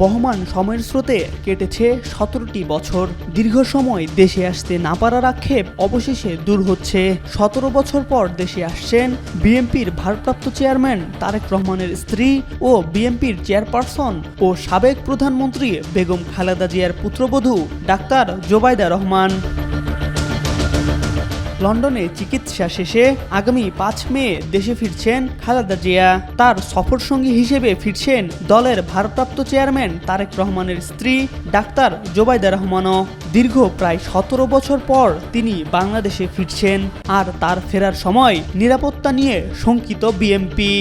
বহমান সময়ের স্রোতে কেটেছে 17টি বছর। দীর্ঘ সময় দেশে আসতে না পারার আক্ষেপ অবশেষে দূর হচ্ছে। 17 বছর পর দেশে আসছেন বিএনপির ভারপ্রাপ্ত চেয়ারম্যান তারেক রহমানের স্ত্রী ও বিএনপির চেয়ারপারসন ও সাবেক প্রধানমন্ত্রী বেগম খালেদা জিয়ার পুত্রবধূ ডাক্তার জোবাইদা রহমান। লন্ডনে চিকিৎসা শেষে আগামী 5 মে দেশে ফিরছেন খালেদা জিয়া। তার সফরসঙ্গী হিসেবে ফিরছেন দলের ভারপ্রাপ্ত চেয়ারম্যান তারেক রহমানের স্ত্রী ডাক্তার জোবাইদা রহমানও। দীর্ঘ প্রায় 17 বছর পর তিনি বাংলাদেশে ফিরছেন, আর তার ফেরার সময় নিরাপত্তা নিয়ে শঙ্কিত বিএনপি।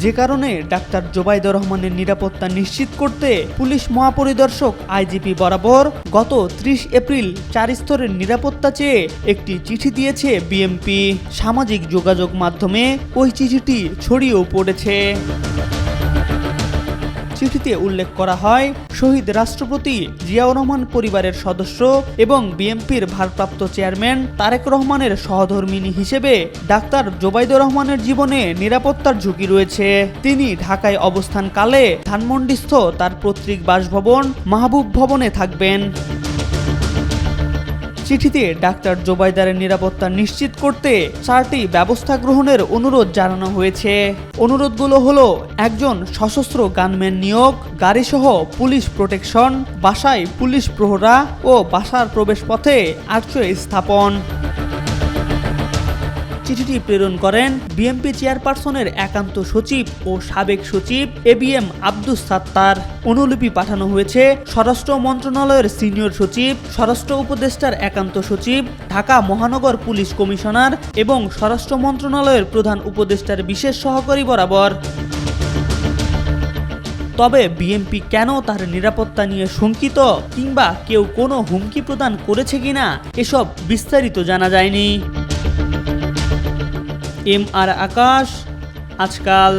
যে কারণে ডাক্তার জোবাইদা রহমানের নিরাপত্তা নিশ্চিত করতে পুলিশ মহাপরিদর্শক আইজিপি বরাবর গত 30 এপ্রিল 4 স্তরের নিরাপত্তা চেয়ে একটি চিঠি দিয়েছে বিএনপি। সামাজিক যোগাযোগ মাধ্যমে ওই চিঠিটি ছড়িয়েও পড়েছে। চিঠিতে উল্লেখ করা হয়, শহীদ রাষ্ট্রপতি জিয়াউর রহমান পরিবারের সদস্য এবং বিএনপির ভারপ্রাপ্ত চেয়ারম্যান তারেক রহমানের সহধর্মিণী হিসেবে ডাক্তার জোবাইদা রহমানের জীবনে নিরাপত্তার ঝুঁকি রয়েছে। তিনি ঢাকায় অবস্থানকালে ধানমন্ডিস্থ তার পৈতৃক বাসভবন মাহবুব ভবনে থাকবেন। চিঠিতে ডাক্তার জোবাইদার নিরাপত্তা নিশ্চিত করতে 4টি ব্যবস্থা গ্রহণের অনুরোধ জানানো হয়েছে। অনুরোধগুলো হলো: একজন সশস্ত্র গানম্যান নিয়োগ, গাড়িসহ পুলিশ প্রোটেকশন, বাসায় পুলিশ প্রহরা ও বাসার প্রবেশপথে আর্চওয়ে স্থাপন। চিঠিটি প্রেরণ করেন বিএনপি চেয়ারপারসনের একান্ত সচিব ও সাবেক সচিব এবিএম আব্দুস সাত্তার। অনুলিপি পাঠানো হয়েছে স্বরাষ্ট্র মন্ত্রণালয়ের সিনিয়র সচিব, স্বরাষ্ট্র উপদেষ্টার একান্ত সচিব, ঢাকা মহানগর পুলিশ কমিশনার এবং স্বরাষ্ট্র মন্ত্রণালয়ের প্রধান উপদেষ্টার বিশেষ সহকারী বরাবর। তবে বিএনপি কেন তার নিরাপত্তা নিয়ে শঙ্কিত কিংবা কেউ কোনো হুমকি প্রদান করেছে কিনা এসব বিস্তারিত জানা যায়নি। এম আর আকাশ, আজকাল।